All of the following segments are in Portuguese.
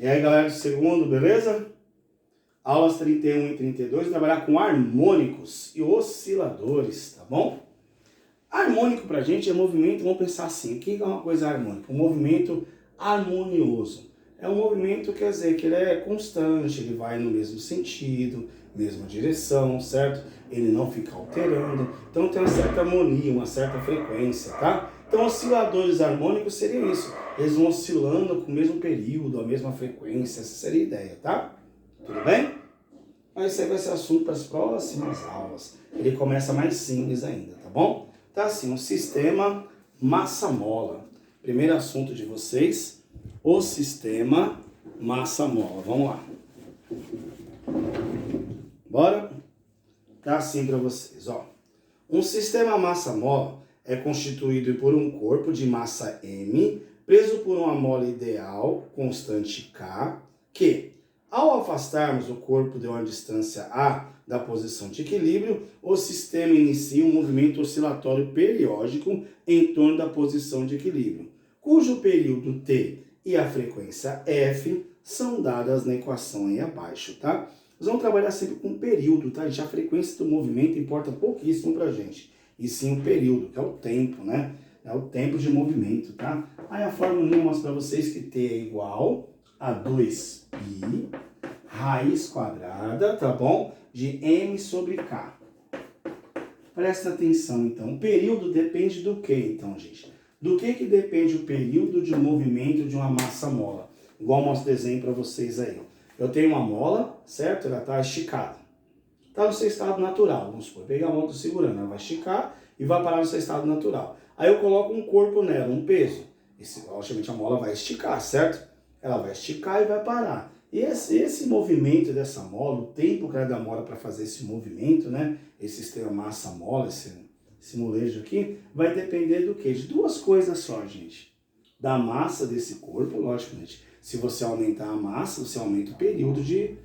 E aí, galera do segundo, beleza? Aulas 31 e 32, trabalhar com harmônicos e osciladores, tá bom? Harmônico pra gente é movimento, vamos pensar assim, o que é uma coisa harmônica? Um movimento harmonioso. É um movimento, quer dizer, que ele é constante, ele vai no mesmo sentido, mesma direção, certo? Ele não fica alterando, então tem uma certa harmonia, uma certa frequência, tá? Então osciladores harmônicos seriam isso, eles vão oscilando com o mesmo período, a mesma frequência, essa seria a ideia, tá? Tudo bem? Mas esse aí vai ser assunto para as próximas aulas. Ele começa mais simples ainda, tá bom? Tá assim, um sistema massa-mola. Primeiro assunto de vocês, o sistema massa-mola. Vamos lá. Bora? Tá assim para vocês, ó. Um sistema massa-mola é constituído por um corpo de massa M, preso por uma mola ideal, constante K, que, ao afastarmos o corpo de uma distância A da posição de equilíbrio, o sistema inicia um movimento oscilatório periódico em torno da posição de equilíbrio, cujo período T e a frequência F são dadas na equação aí abaixo, tá? Nós vamos trabalhar sempre com período, tá? A frequência do movimento importa pouquíssimo pra gente, e sim o período, que é o tempo, né? É o tempo de movimento, tá? Aí a fórmula mostra para vocês que T é igual a 2π raiz quadrada, tá bom? De M sobre K. Presta atenção, então. O período depende do que, então, gente? Do que depende o período de movimento de uma massa-mola? Igual eu mostro o desenho para vocês aí. Eu tenho uma mola, certo? Ela está esticada. Está no seu estado natural, vamos supor. Pegar a mola, estou segurando, ela vai esticar e vai parar no seu estado natural. Aí eu coloco um corpo nela, um peso. Logicamente a mola vai esticar, certo? Ela vai esticar e vai parar. E esse movimento dessa mola, o tempo que ela demora para fazer esse movimento, né? Esse sistema massa-mola, esse molejo aqui, vai depender do quê? De duas coisas só, gente. Da massa desse corpo, logicamente. Se você aumentar a massa, você aumenta o período de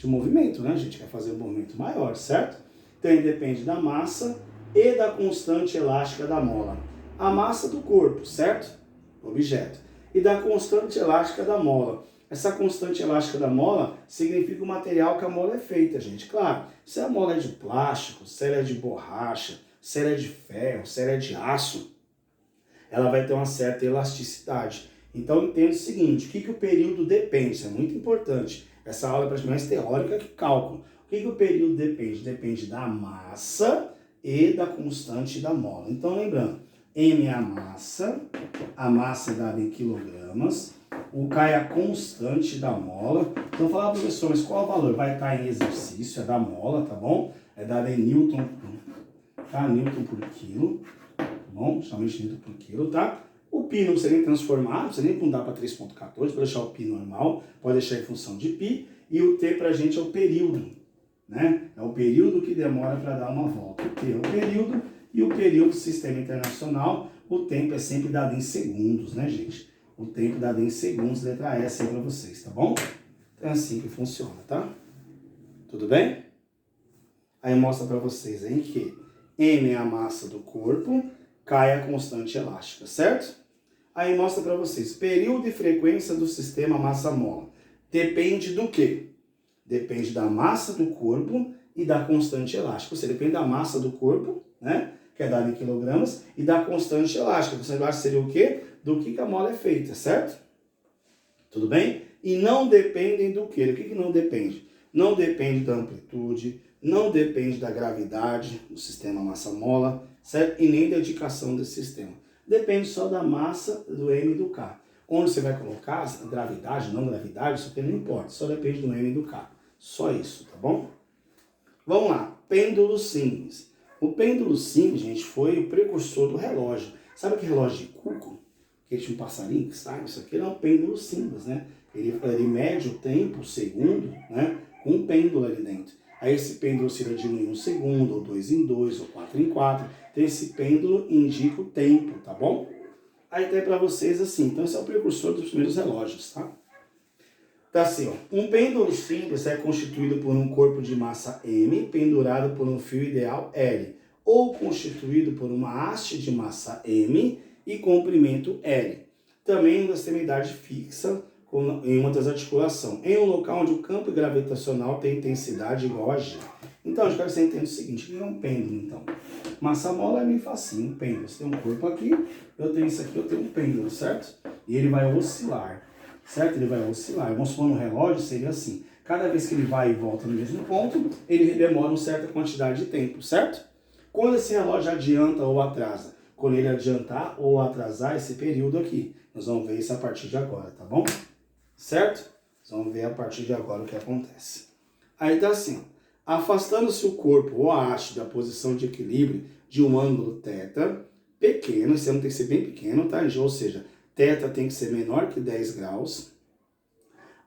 movimento, né? A gente quer fazer um movimento maior, certo? Então ele depende da massa e da constante elástica da mola. A massa do corpo, certo? Objeto. E da constante elástica da mola. Essa constante elástica da mola significa o material que a mola é feita, gente. Claro, se a mola é de plástico, se ela é de borracha, se ela é de ferro, se ela é de aço, ela vai ter uma certa elasticidade. Então entenda o seguinte, o que o período depende? Isso é muito importante. Essa aula é praticamente mais teórica que cálculo. O que o período depende? Depende da massa e da constante da mola. Então lembrando, M é a massa é dada em quilogramas, o K é a constante da mola. Então falar, professor, mas qual o valor? Vai estar em exercício, é da mola, tá bom? É dada em Newton, tá? Newton por quilo, tá bom? Somente Newton por quilo, tá? O π não precisa nem transformar, não precisa nem mudar para 3.14, pode deixar o π normal, pode deixar em função de π. E o t pra gente é o período, né? É o período que demora para dar uma volta. O t é o período e o período do sistema internacional, o tempo é sempre dado em segundos, né, gente? O tempo dado em segundos, letra S aí para vocês, tá bom? Então é assim que funciona, tá? Tudo bem? Aí mostra para vocês aí que M é a massa do corpo, K é a constante elástica, certo? Aí mostra para vocês, período e frequência do sistema massa-mola. Depende do quê? Depende da massa do corpo e da constante elástica. Você depende da massa do corpo, né? Que é dada em quilogramas, e da constante elástica. A constante elástica seria o quê? Do que a mola é feita, certo? Tudo bem? E não dependem do quê? Do que não depende? Não depende da amplitude, não depende da gravidade do sistema massa-mola, certo? E nem da indicação desse sistema. Depende só da massa do M e do K. Onde você vai colocar a gravidade, não gravidade, isso aqui não importa. Só depende do M e do K. Só isso, tá bom? Vamos lá. Pêndulo simples. O pêndulo simples, gente, foi o precursor do relógio. Sabe aquele relógio de cuco? Que tinha um passarinho que sai? Isso aqui é um pêndulo simples, né? Ele mede o tempo, o segundo, né? Com um pêndulo ali dentro. Aí esse pêndulo se de 1 em 1 segundo, ou 2 em 2, ou 4 em 4. Então esse pêndulo indica o tempo, tá bom? Aí tem para vocês assim. Então esse é o precursor dos primeiros relógios, tá? Tá assim, ó. Um pêndulo simples é constituído por um corpo de massa M pendurado por um fio ideal L, ou constituído por uma haste de massa M e comprimento L. Também uma extremidade fixa em uma desarticulação, em um local onde o campo gravitacional tem intensidade igual a G. Então, eu quero que você entenda o seguinte, o que é um pêndulo, então? Massa mola é meio facinho, um pêndulo. Você tem um corpo aqui, eu tenho isso aqui, eu tenho um pêndulo, certo? E ele vai oscilar, certo? Ele vai oscilar. Vamos supor, no relógio seria assim. Cada vez que ele vai e volta no mesmo ponto, ele demora uma certa quantidade de tempo, certo? Quando esse relógio adianta ou atrasa? Quando ele adiantar ou atrasar esse período aqui. Nós vamos ver isso a partir de agora, tá bom? Certo? Nós vamos ver a partir de agora o que acontece. Aí tá assim, ó. Afastando-se o corpo ou a haste da posição de equilíbrio de um ângulo θ pequeno, esse ângulo tem que ser bem pequeno, tá? Ou seja, θ tem que ser menor que 10 graus.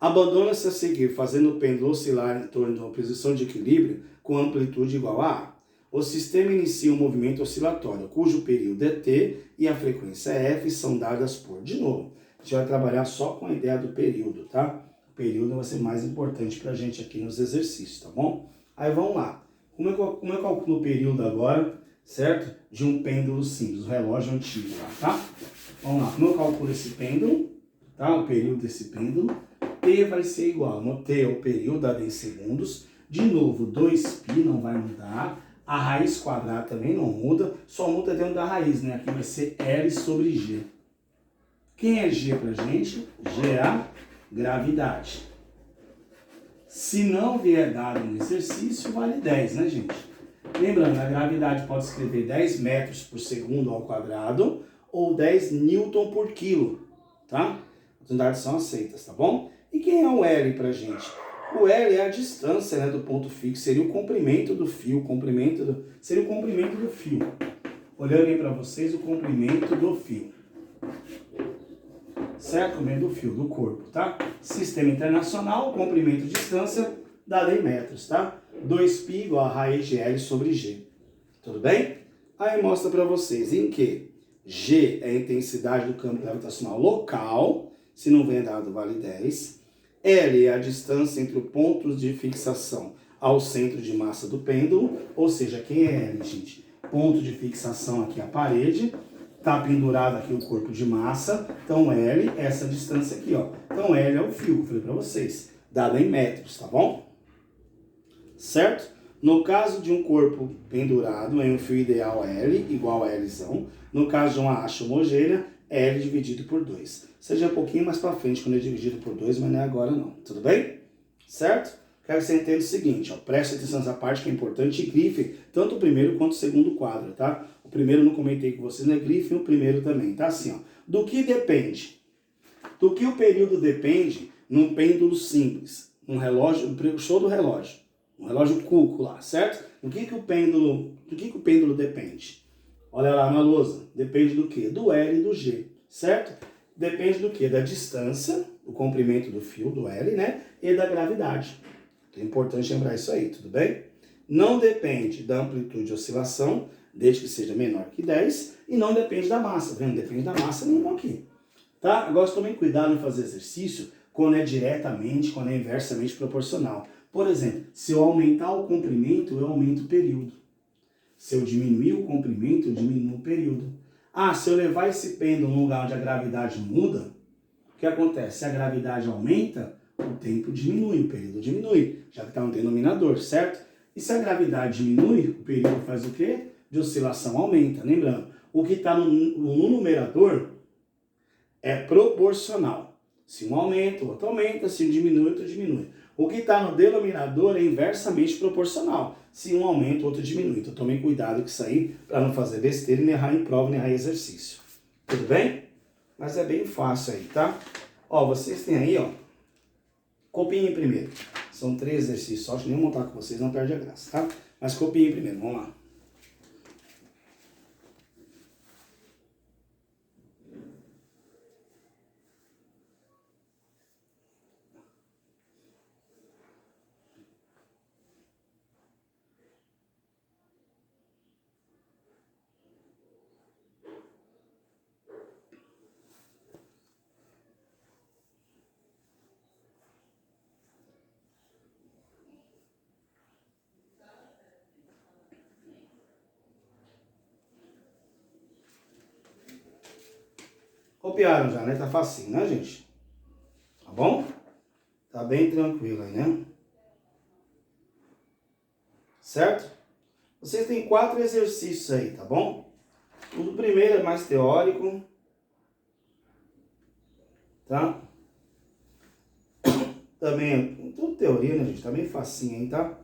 Abandona-se a seguir, fazendo o pêndulo oscilar em torno de uma posição de equilíbrio com amplitude igual a A. O sistema inicia um movimento oscilatório, cujo período é T e a frequência F são dadas por. De novo, a gente vai trabalhar só com a ideia do período, tá? O período vai ser mais importante pra gente aqui nos exercícios, tá bom? Aí vamos lá. Como eu calculo o período agora, certo? De um pêndulo simples, um relógio antigo lá, tá? Vamos lá. Como eu calculo esse pêndulo, tá? O período desse pêndulo. T vai ser igual, no T é o período dado em segundos. De novo, 2π não vai mudar. A raiz quadrada também não muda, só muda dentro da raiz, né? Aqui vai ser L sobre G. Quem é G pra gente? G é a gravidade. Se não vier dado no exercício, vale 10, né, gente? Lembrando, a gravidade pode escrever 10 metros por segundo ao quadrado ou 10 newton por quilo, tá? As unidades são aceitas, tá bom? E quem é o L pra gente? O L é a distância, né, do ponto fixo, seria o comprimento do fio, seria o comprimento do fio. Olhando aí para vocês, o comprimento do fio. Certo? O comprimento do fio, do corpo, tá? Sistema internacional, comprimento de distância, dado em metros, tá? 2π igual a raiz de L sobre G. Tudo bem? Aí mostra para vocês em que G é a intensidade do campo gravitacional local, se não vem dado vale 10. L é a distância entre os pontos de fixação ao centro de massa do pêndulo, ou seja, quem é L, gente? Ponto de fixação aqui é a parede, tá pendurado aqui o corpo de massa, então L é essa distância aqui, ó. Então L é o fio, que eu falei para vocês, dado em metros, tá bom? Certo? No caso de um corpo pendurado em um fio ideal L, igual a Lzão. No caso de uma haste homogênea, L dividido por 2. Seja um pouquinho mais para frente quando é dividido por 2, mas não é agora não. Tudo bem? Certo? Quero que você entenda o seguinte, ó, preste atenção nessa parte que é importante e grife tanto o primeiro quanto o segundo quadro, tá? O primeiro eu não comentei com vocês, né? Grife o primeiro também, tá? Assim, ó. Do que depende? Do que o período depende num pêndulo simples, um relógio, um show do relógio, um relógio Cuco lá, certo? Do que o pêndulo depende? Olha lá na lousa, depende do quê? Do L e do G, certo? Depende do quê? Da distância, o comprimento do fio, do L, né? E da gravidade. É importante lembrar isso aí, tudo bem? Não depende da amplitude de oscilação, desde que seja menor que 10, e não depende da massa, tá vendo? Depende da massa nenhuma aqui. Tá? Agora, tomem cuidado em fazer exercício quando é diretamente, quando é inversamente proporcional. Por exemplo, se eu aumentar o comprimento, eu aumento o período. Se eu diminuir o comprimento, eu diminuo o período. Ah, se eu levar esse pêndulo num lugar onde a gravidade muda, o que acontece? Se a gravidade aumenta, o tempo diminui, o período diminui, já que está no denominador, certo? E se a gravidade diminui, o período faz o quê? De oscilação aumenta. Lembrando, o que está no numerador é proporcional. Se um aumenta, o outro aumenta, se um diminui, o outro diminui. O que está no denominador é inversamente proporcional. Se um aumenta, o outro diminui. Então tomem cuidado com isso aí, para não fazer besteira e nem errar em prova, nem errar em exercício. Tudo bem? Mas é bem fácil aí, tá? Ó, vocês têm aí, ó, copiem primeiro. São 3 exercícios só, deixa eu nem montar com vocês, não perde a graça, tá? Mas copiem primeiro, vamos lá. Copiaram já, né? Tá facinho, né, gente? Tá bom? Tá bem tranquilo aí, né? Certo? Vocês têm 4 exercícios aí, tá bom? O primeiro é mais teórico, tá? Também é tudo teoria, né, gente? Tá bem facinho aí, tá?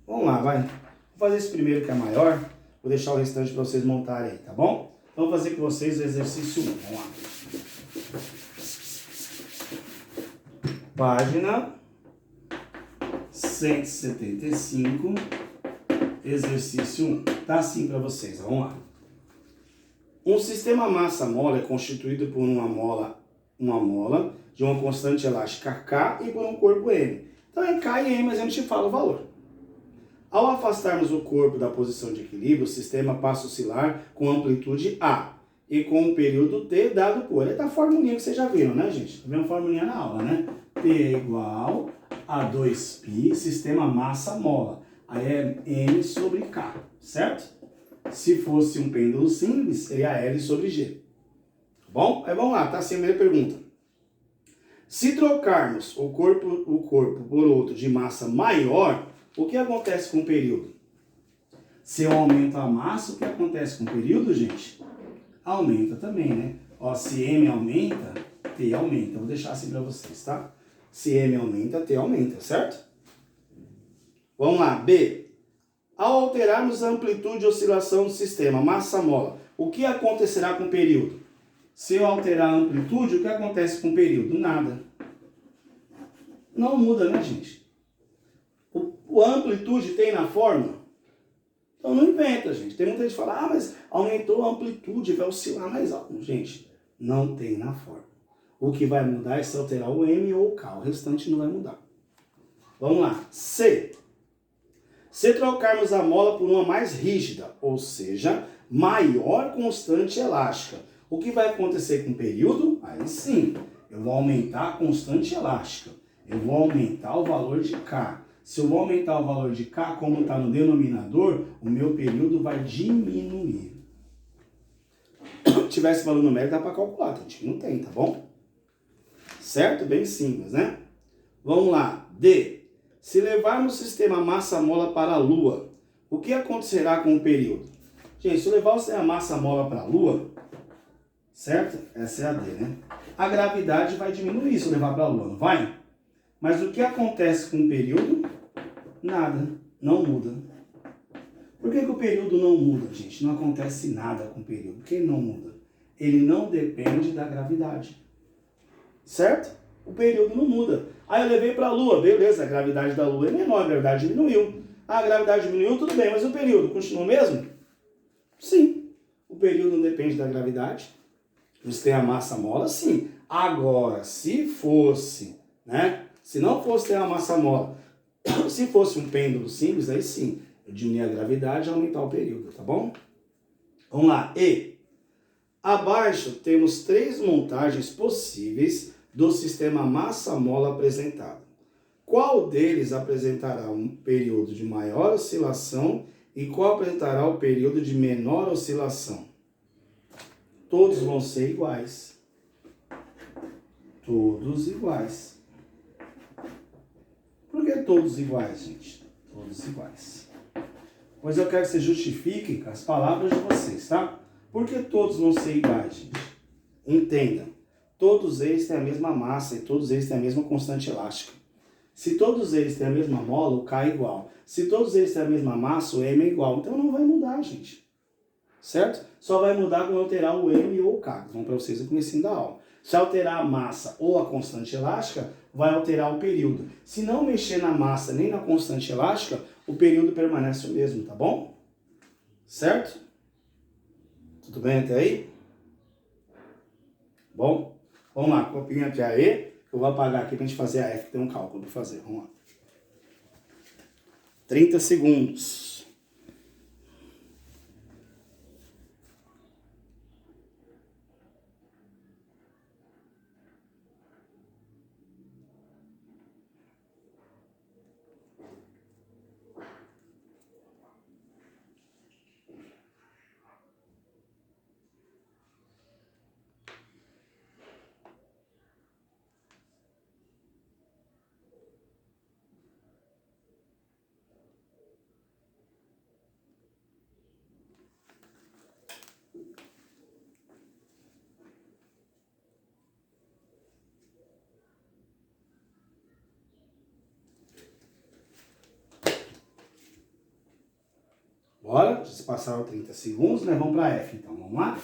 Vamos lá, vai. Vou fazer esse primeiro que é maior, vou deixar o restante para vocês montarem aí, tá bom? Então, vou fazer com vocês o exercício 1. Vamos lá. Página 175, exercício 1. Tá assim para vocês, vamos lá. Um sistema massa-mola é constituído por uma mola de uma constante elástica K e por um corpo M. Então é K e M, mas a gente fala o valor. Ao afastarmos o corpo da posição de equilíbrio, o sistema passa a oscilar com amplitude A e com um período T dado por... É da formulinha que vocês já viram, né, gente? Tá vendo a formulinha na aula, né? P é igual a 2π, sistema massa-mola. Aí é M sobre K, certo? Se fosse um pêndulo simples, seria L sobre G. Tá bom? Aí vamos lá, tá? Assim a primeira pergunta. Se trocarmos o corpo por outro de massa maior, o que acontece com o período? Se eu aumento a massa, o que acontece com o período, gente? Aumenta também, né? Ó, se M aumenta, T aumenta. Vou deixar assim para vocês, tá? Se M aumenta, T aumenta, certo? Vamos lá, B. Ao alterarmos a amplitude de oscilação do sistema massa-mola, o que acontecerá com o período? Se eu alterar a amplitude, o que acontece com o período? Nada. Não muda, né, gente? A amplitude tem na fórmula? Então não inventa, gente. Tem muita gente que fala, mas aumentou a amplitude, vai oscilar mais alto. Gente, não tem na fórmula. O que vai mudar é se alterar o M ou o K. O restante não vai mudar. Vamos lá. C. Se trocarmos a mola por uma mais rígida, ou seja, maior constante elástica, o que vai acontecer com o período? Aí sim, eu vou aumentar a constante elástica. Eu vou aumentar o valor de K. Se eu vou aumentar o valor de K, como está no denominador, o meu período vai diminuir. Se tivesse valor numérico, dá para calcular, gente. Não tem, tá bom? Certo? Bem simples, né? Vamos lá. D. Se levarmos o sistema massa-mola para a Lua, o que acontecerá com o período? Gente, se eu levar o sistema massa-mola para a Lua, certo? Essa é a D, né? A gravidade vai diminuir se eu levar para a Lua, não vai? Mas o que acontece com o período? Nada. Não muda. Por que o período não muda, gente? Não acontece nada com o período. Por que ele não muda? Ele não depende da gravidade. Certo? O período não muda. Aí eu levei para a Lua, beleza, a gravidade da Lua é menor, a gravidade diminuiu. A gravidade diminuiu, tudo bem, mas o período continua o mesmo? Sim. O período não depende da gravidade. Você tem a massa-mola, sim. Agora, se fosse, né? Se não fosse ter a massa-mola, se fosse um pêndulo simples, aí sim, eu diminuir a gravidade e aumentar o período, tá bom? Vamos lá. E. Abaixo temos 3 montagens possíveis do sistema massa-mola apresentado. Qual deles apresentará um período de maior oscilação e qual apresentará o período de menor oscilação? Todos vão ser iguais. Todos iguais. Por que todos iguais, gente? Todos iguais. Pois eu quero que vocês justifiquem com as palavras de vocês, tá? Por que todos vão ser iguais, gente? Entendam. Todos eles têm a mesma massa e todos eles têm a mesma constante elástica. Se todos eles têm a mesma mola, o K é igual. Se todos eles têm a mesma massa, o M é igual. Então não vai mudar, gente. Certo? Só vai mudar quando alterar o M ou o K. Vão para vocês no comecinho da aula. Se alterar a massa ou a constante elástica, vai alterar o período. Se não mexer na massa nem na constante elástica, o período permanece o mesmo, tá bom? Certo? Tudo bem até aí? Bom, vamos lá, copinha aqui a E, eu vou apagar aqui pra gente fazer a F, que tem um cálculo para fazer, vamos lá. 30 segundos. Bora, já se passaram 30 segundos, né? Vamos para F, então, vamos lá?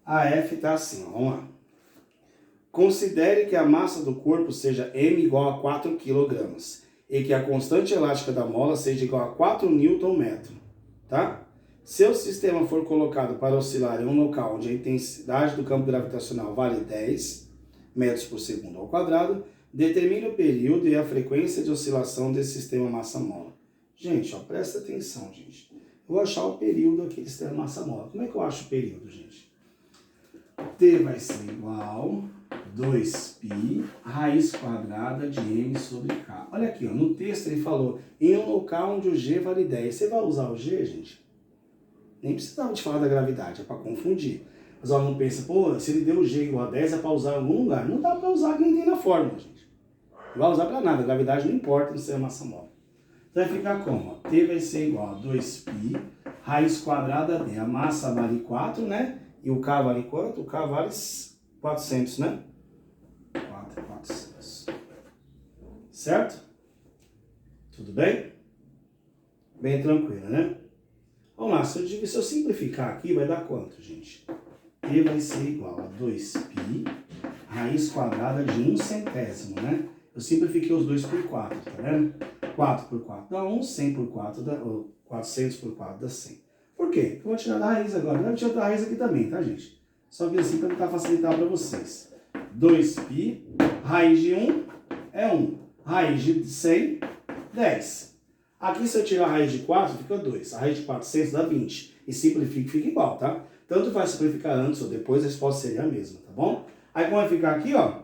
A F está assim, ó, vamos lá. Considere que a massa do corpo seja M igual a 4 kg e que a constante elástica da mola seja igual a 4 Nm, tá? Se o sistema for colocado para oscilar em um local onde a intensidade do campo gravitacional vale 10 metros por segundo ao quadrado, determine o período e a frequência de oscilação desse sistema massa-mola. Gente, ó, presta atenção, gente. Eu vou achar o período aqui do sistema massa-mola. Como é que eu acho o período, gente? T vai ser igual 2π raiz quadrada de m sobre k. Olha aqui, ó, no texto ele falou em um local onde o g vale 10. Você vai usar o g, gente? Nem precisava de falar da gravidade, é para confundir. Mas o aluno pensa, pô, se ele deu o g igual a 10 é para usar em algum lugar. Não dá para usar que não tem na fórmula, gente. Não vai usar para nada, a gravidade não importa no sistema massa-mola. Então vai ficar como? Ó, T vai ser igual a 2π raiz quadrada d. A massa vale 4, né? E o K vale quanto? O K vale 400, né? 400. Certo? Tudo bem? Bem tranquilo, né? Vamos lá, se eu simplificar aqui, vai dar quanto, gente? T vai ser igual a 2π raiz quadrada de 1/100, né? Eu simplifiquei os dois por 4, tá vendo? 4 por 4 dá 1, 100 por 4 dá... 400 por 4 dá 100. Por quê? Eu vou tirar da raiz agora. Eu vou tirar da raiz aqui também, tá, gente? Só que assim para tentar facilitar para vocês. 2π, raiz de 1 é 1. Raiz de 100, 10. Aqui se eu tirar a raiz de 4, fica 2. A raiz de 400 dá 20. E simplifica, fica igual, tá? Tanto vai simplificar antes ou depois, a resposta seria a mesma, tá bom? Aí como vai ficar aqui, ó,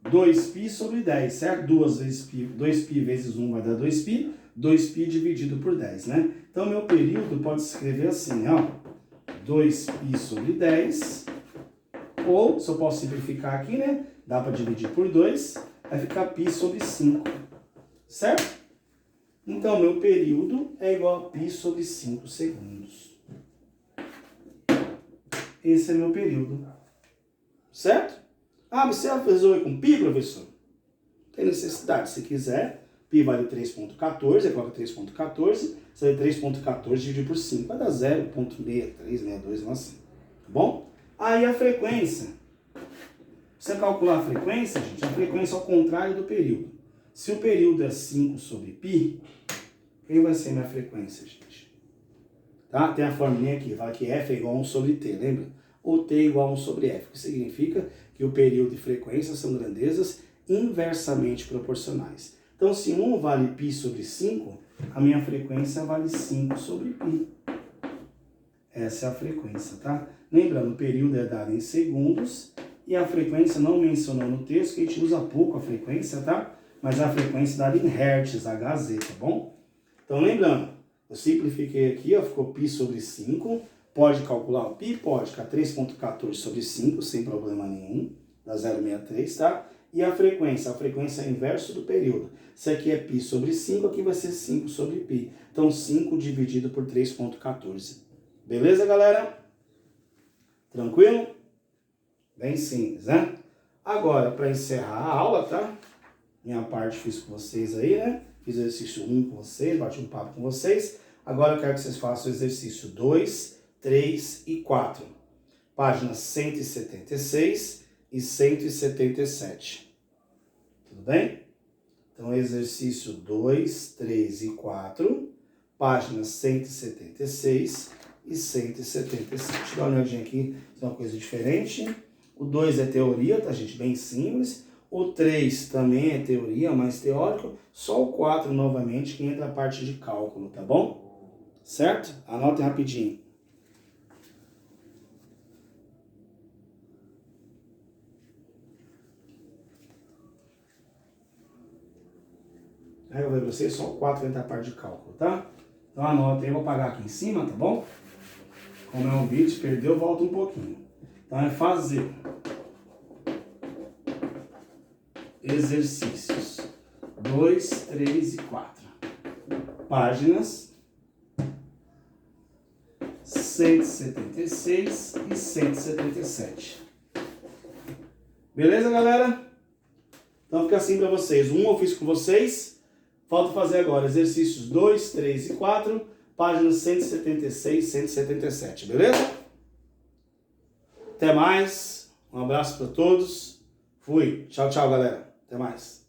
2π sobre 10, certo? 2π vezes 1 vai dar 2π. 2π dividido por 10, né? Então, meu período pode se escrever assim, ó. 2π sobre 10. Ou, se eu posso simplificar aqui, né? Dá para dividir por 2. Vai ficar π sobre 5. Certo? Então, meu período é igual a π sobre 5 segundos. Esse é meu período. Certo? Ah, você resolve com π, professor? Não tem necessidade. Se quiser, π vale 3.14, coloca 3.14. Você vai 3.14 dividido por 5. Vai dar 0.6362, assim. Tá bom? Aí a frequência. Você calcular a frequência, gente, a frequência é ao contrário do período. Se o período é 5 sobre π, quem vai ser minha frequência, gente? Tá? Tem a formulinha aqui, fala que F é igual a 1 sobre T, lembra? Ou T é igual a 1 sobre F, que significa que o período e frequência são grandezas inversamente proporcionais. Então, se 1 vale π sobre 5, a minha frequência vale 5 sobre π. Essa é a frequência, tá? Lembrando, o período é dado em segundos e a frequência não mencionou no texto, que a gente usa pouco a frequência, tá? Mas a frequência é dada em hertz, Hz, tá bom? Então, lembrando, eu simplifiquei aqui, ó, ficou π sobre 5. Pode calcular o π? Pode, ficar 3.14 sobre 5, sem problema nenhum, dá 0,63, tá? E a frequência é inverso do período. Se aqui é π sobre 5, aqui vai ser 5 sobre π. Então, 5 dividido por 3.14. Beleza, galera? Tranquilo? Bem simples, né? Agora, para encerrar a aula, tá? Minha parte fiz com vocês aí, né? Fiz o exercício 1 com vocês, bati um papo com vocês. Agora eu quero que vocês façam o exercício 2, 3 e 4. Páginas 176 e 177. Tudo bem? Então, exercício 2, 3 e 4, páginas 176 e 177. Deixa eu dar uma olhadinha aqui, isso é uma coisa diferente. O 2 é teoria, tá, gente? Bem simples. O 3 também é teoria, mais teórico. Só o 4, novamente, que entra a parte de cálculo, tá bom? Certo? Anotem rapidinho. Aí eu vou ver vocês, só o 4 entra a parte de cálculo, tá? Então anotem, eu vou apagar aqui em cima, tá bom? Como é um vídeo, perdeu, volta um pouquinho. Então é fazer exercícios 2, 3 e 4. Páginas 176 e 177. Beleza, galera? Então fica assim para vocês. Um eu fiz com vocês. Falta fazer agora exercícios 2, 3 e 4, páginas 176 e 177, beleza? Até mais. Um abraço para todos. Fui. Tchau, tchau, galera. Até mais.